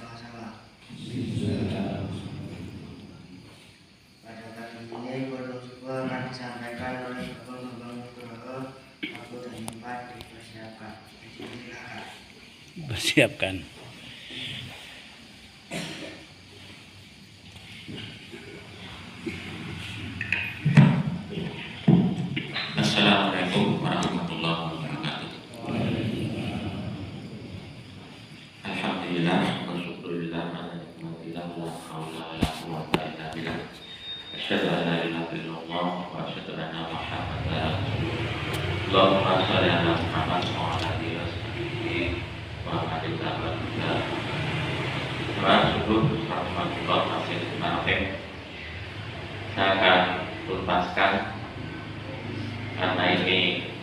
sama-sama. Pada kali ini bersyukur akan disampaikan oleh Bapak Bambang Nugroho. Aku dan Empat dipersiapkan. Persiapkan. Assalamualaikum warahmatullahi wabarakatuh. Alhamdulillah wa syukurillah ala nikmatillah la haula wa la quwwata illa billah. Asyhadu an la ilaha illallah wa asyhadu anna Muhammadan rasulullah. Allahumma shalli ala Muhammad wa ala alihi washabihi wa alihi wasallam. Assalamualaikum warahmatullahi wabarakatuh. Saya akan tuntaskan karena ini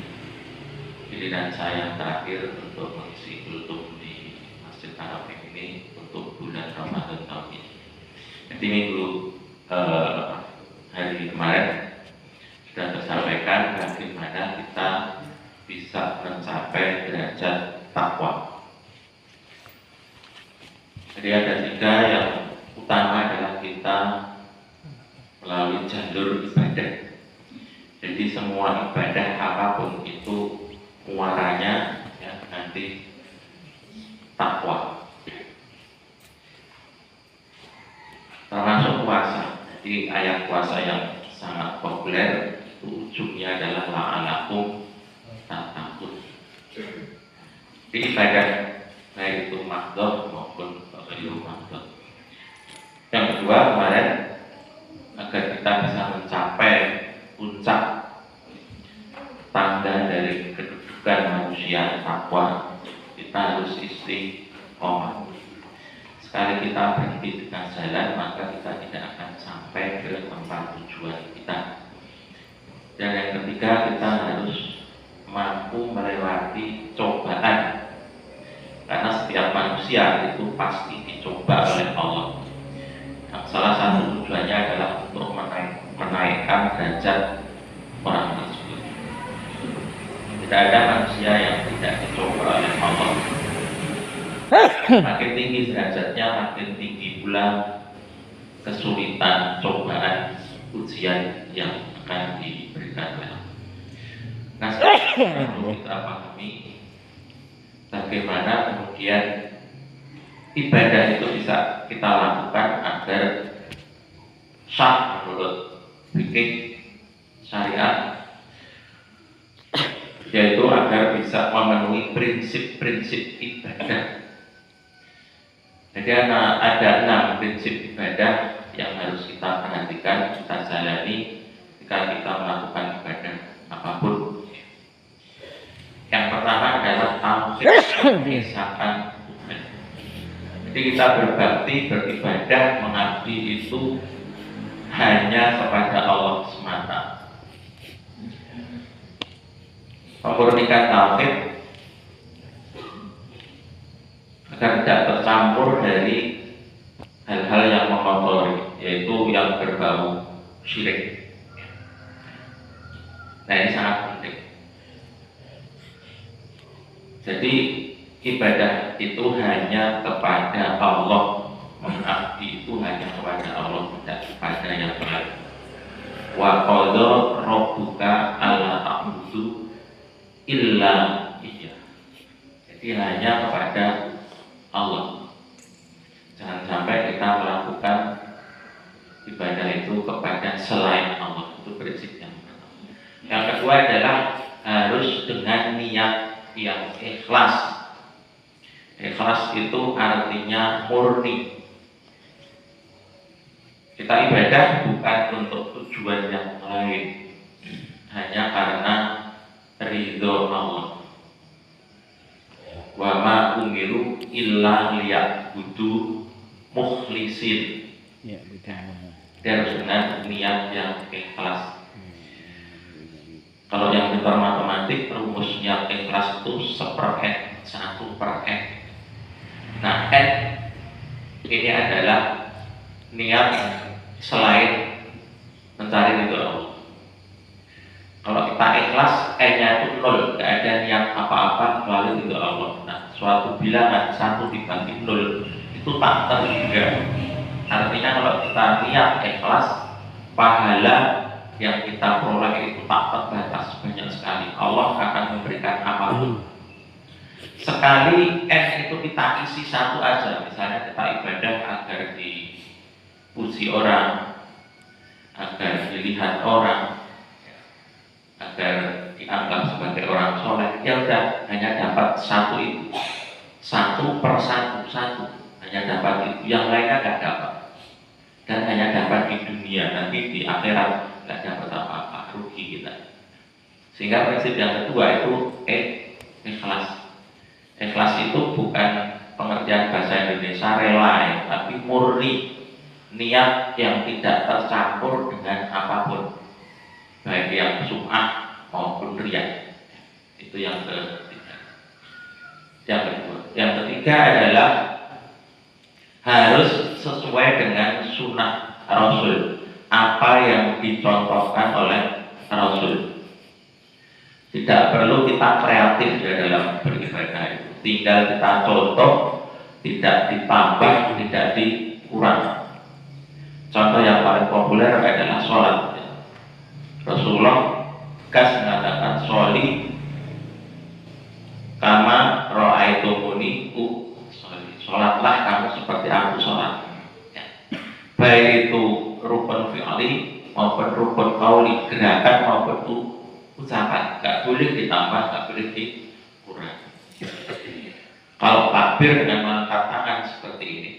pilihan saya terakhir untuk mengisi kultum di Masjid Arafah ini untuk bulan Ramadan tahun ini. Jadi minggu hari kemarin sudah tersampaikan bagaimana kita bisa mencapai derajat takwa. Jadi ada 3 yang utama adalah kita melalui jalur ibadah. Jadi semua ibadah apapun itu muaranya ya, nanti takwa. Termasuk puasa. Jadi ayat puasa yang sangat populer itu ujungnya adalah la'alakum tattaqun. Jadi ibadah baik itu makhdhah maupun ghairu makhdhah. Yang kedua kemarin agar kita bisa mencapai puncak tanda dari kedudukan manusia takwa, kita harus istiqomah. Sekali kita berhenti di tengah jalan, maka kita tidak akan sampai ke tempat tujuan kita. Dan yang ketiga, kita harus mampu melewati cobaan, karena setiap manusia itu pasti dicoba oleh Allah. Salah satu tujuannya adalah untuk menaikkan derajat orang tersebut. Tidak ada manusia yang tidak dicoba oleh Allah. Makin tinggi derajatnya, makin tinggi pula kesulitan, cobaan, ujian yang akan diberikan oleh Allah. Nah, sekarang kita pahami bagaimana kemudian ibadah itu bisa kita lakukan agar sah menurut fikih syariat, yaitu agar bisa memenuhi prinsip-prinsip ibadah. Jadi ada 6 prinsip ibadah yang harus kita perhatikan, kita jalani ketika kita melakukan ibadah apapun. Yang pertama adalah tauhid, mengesahkan Tuhan. Jadi kita berbakti, beribadah, mengabdi itu hanya kepada Allah semata. Memurnikan tauhid agar tidak tercampur dari hal-hal yang mengotori, yaitu yang berbau syirik. Nah, ini sangat penting. Jadi ibadah itu hanya kepada Allah, mengabdi itu hanya kepada Allah, tidak kepada yang lain. Wa qadha rabbuka alla ta'budu illa iyyah. Jadi hanya kepada Allah. Jangan sampai kita melakukan ibadah itu kepada selain Allah. Itu prinsip yang pertama. Yang kedua adalah harus dengan niat yang ikhlas. Ikhlas itu artinya murni. Kita ibadah bukan untuk tujuan yang lain, hanya karena ridho Allah. Wa ma umiru illa liya'budu mukhlisin. Ya, betul. Harus dengan niat yang ikhlas. Kalau yang pintar matematik, rumusnya ikhlas itu 1/n, 1/n. Nah, n ini adalah niat selain mencari ridho Allah. Kalau kita ikhlas, n-nya itu 0, tidak ada niat apa-apa kecuali ridho Allah. Nah, suatu bilangan 1 dibagi 0 itu tak terhingga. Artinya kalau kita niat ikhlas, pahala yang kita peroleh itu tak terbatas, banyak sekali. Allah akan memberikan apapun. Sekali itu kita isi satu aja, misalnya kita ibadah agar dipuji orang, agar dilihat orang, agar dianggap sebagai orang soleh, ya udah, hanya dapat satu itu, satu per satu, hanya dapat itu, yang lainnya nggak dapat, dan hanya dapat di dunia, nanti di akhirat nggak dapat apa-apa, rugi kita. Sehingga prinsip yang kedua itu ikhlas. Ikhlas itu bukan pengertian bahasa Indonesia rela ya, tapi murni, niat yang tidak tercampur dengan apapun, baik yang sum'ah maupun riya. Itu yang ketiga. Yang kedua, yang ketiga adalah harus sesuai dengan sunnah Rasul, apa yang dicontohkan oleh Rasul. Tidak perlu kita kreatif ya dalam beribadah itu, tinggal kita contoh, tidak ditambah, tidak dikurang. Contoh yang paling populer adalah sholat. Rasulullah tegas mengatakan sholi kama ra'aitumuni usolli. Sholatlah kamu seperti aku sholat. Baik itu rukun fi'li maupun rukun qauli, gerakan maupun ucapan, nggak boleh ditambah, nggak boleh dikurang. Kalau takbir dengan mengangkat tangan seperti ini,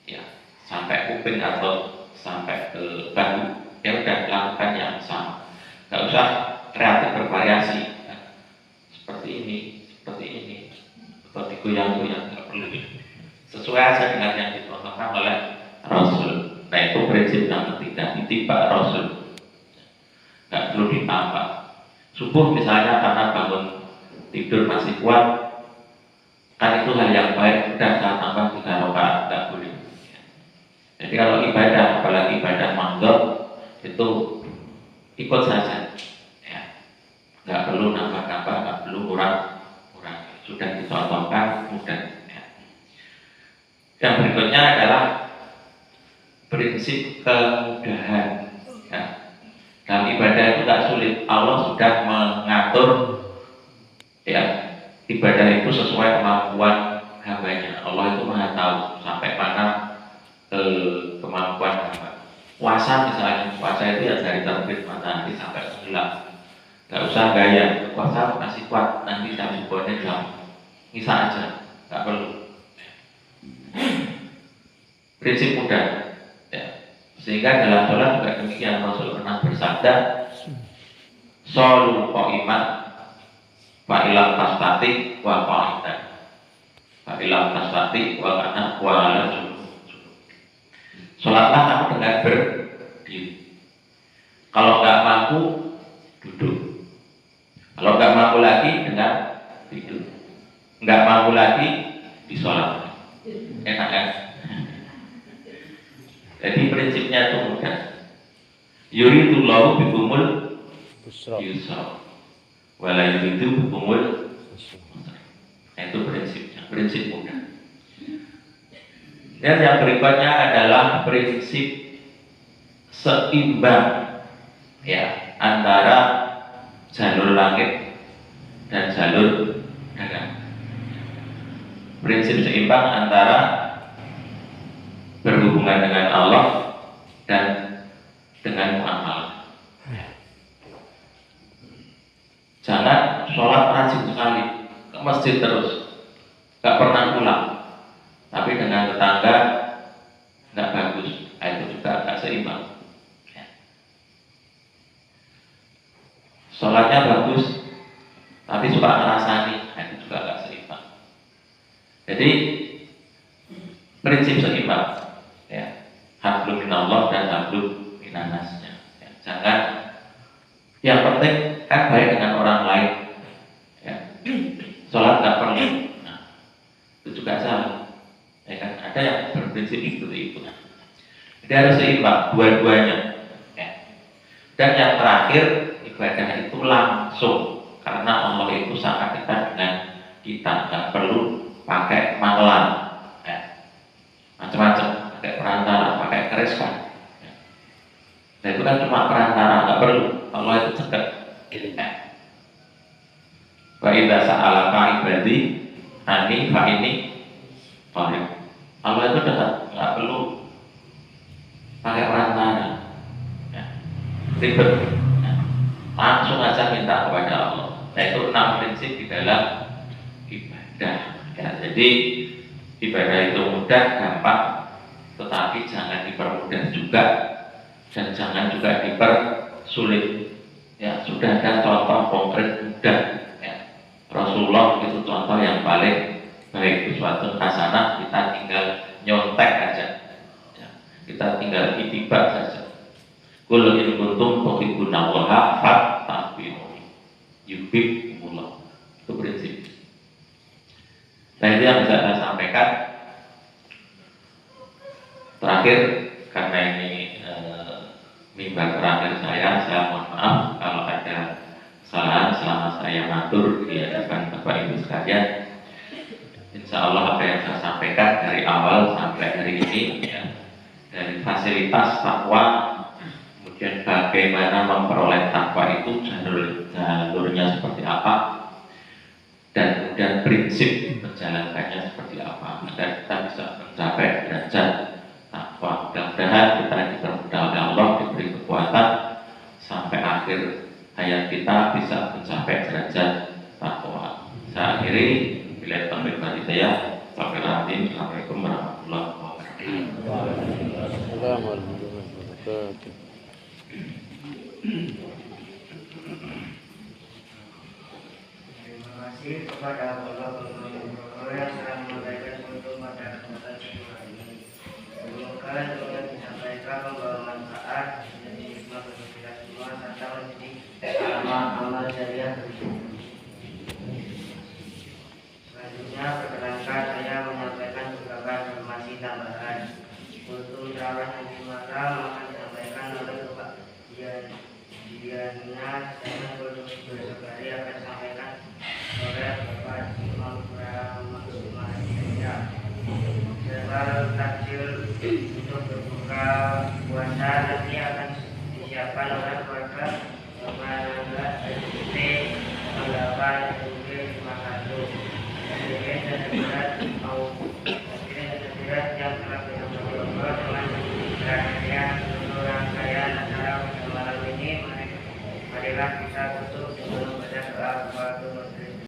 ya sampai kuping atau sampai ke bahu, ya udah lakukan yang sama. Nggak usah kreatif bervariasi, ya. Seperti ini, atau digoyang-goyang, nggak perlu. Sesuai aja dengan yang dicontohkan oleh Rasul. Nah itu prinsip yang ketiga, ittiba Rasul, nggak perlu ditambah. Subuh misalnya karena bangun tidur masih kuat, kan itu hal yang baik, sudah saya tambah 3 rakaat, nggak boleh. Jadi kalau ibadah, apalagi ibadah mandor, itu ikut saja, ya. Nggak perlu nambah-nambah, nggak perlu kurang, sudah dicontohkan mudah. Ya. Yang berikutnya adalah prinsip kemudahan. Ya. Dalam ibadah itu tidak sulit, Allah sudah mengatur ya ibadah itu sesuai kemampuan hambanya. Allah itu maha tahu sampai mana kemampuan hamba. Puasa misalnya, puasa itu ya dari terbit matahari sampai tenggelam, nggak usah gaya, puasa masih kuat, nanti jam subuhnya jam ngisa aja, nggak perlu. Prinsip mudah. Sehingga dalam sholat juga demikian, Rasul pernah bersabda, sholu qa'iman wa ilam tasfati wa qa'idan wa ilam tasfati wa kana wa ala junub. Sholatlah kamu dengan berdiri. Kalau nggak mampu duduk. Kalau nggak mampu lagi dengan tidur. Nggak mampu lagi di sholat. Enak kan? Jadi prinsipnya itu mudah. Yuridullahu bikumul yusra wala yuridu bikumul usra. Itu prinsipnya, prinsip mudah. Dan yang berikutnya adalah prinsip seimbang ya antara jalur langit dan jalur darat. Prinsip seimbang antara berhubungan dengan Allah dan dengan muamalah. Jangan sholat rajin sekali ke masjid terus, gak pernah pulang, tapi dengan tetangga gak bagus, itu juga gak seimbang. Sholatnya bagus, tapi suka ngerasani, itu juga gak seimbang. Jadi prinsip seimbang. Ya, hablum minallah dan hablum minannasnya. Ya, jangan yang penting kan baik dengan orang lain. Ya. Sholat nggak perlu. Nah, itu juga salah. Ya kan? Ada yang berprinsip itu. Jadi harus seimbang dua-duanya. Ya. Dan yang terakhir ibadah itu langsung, karena Allah itu sangat dekat dengan kita, nggak perlu pakai maklan. macam-macam, pakai perantara, pakai keris kan. Nah itu kan cuma perantara, nggak perlu. Allah itu cegah. Wa idza sa'alaka ibadi ani fa ini qarib. Allah itu dekat, nggak perlu pakai perantara. Ya. Ribet. Ya. Langsung aja minta kepada Allah. Nah itu 6 prinsip di dalam ibadah. Ya, jadi ibadah itu mudah, gampang, tetapi jangan dipermudah juga dan jangan juga dipersulit. Ya, sudah ada contoh konkret mudah. Ya. Rasulullah itu contoh yang paling baik, suatu hasanah, kita tinggal nyontek aja. Ya. Kita tinggal itibak saja. Qul in kuntum tuhibbunallaha fattabi'uni yuhibbukumullah. Itu prinsip. Nah itu yang bisa saya sampaikan. Terakhir, karena ini mimbar terakhir saya mohon maaf kalau ada kesalahan selama saya matur di hadapan Bapak Ibu sekalian. Insya Allah apa yang saya sampaikan dari awal sampai hari ini, ya, dari fasilitas takwa, kemudian bagaimana memperoleh takwa itu, jalurnya seperti apa, dan kemudian prinsip menjalankannya seperti apa, agar kita bisa mencapai derajat takwa. Mudah-mudahan kita dipermudah oleh Allah, diberi kekuatan sampai akhir hayat kita bisa mencapai derajat takwa. Saya akhiri, bila taufik dari saya. Assalamualaikum warahmatullahi wabarakatuh. Terima kasih kepada Allah yang telah memberikan untuk pada kesempatan kedua ini. Semoga yang disampaikan membawa manfaat dan hikmah bagi kita semua serta menjadi amal jariah. Selanjutnya perkenankan saya menyampaikan beberapa informasi tambahan. Untuk ceramah yang dimalam akan disampaikan oleh Bapak Diana dan produksi besok hari akan disampaikan oleh Bapak Imam Pramasumaya. Jadwal takjil untuk berbuka puasa nanti akan disiapkan oleh keluarga Bapak Nangga SPT 8 SUD 51. Presiden dan Daerah yang telah berjodoh dengan berakhirnya seluruh rangkaian acara pada malam ini, marilah kita tutup dengan membaca doa kepada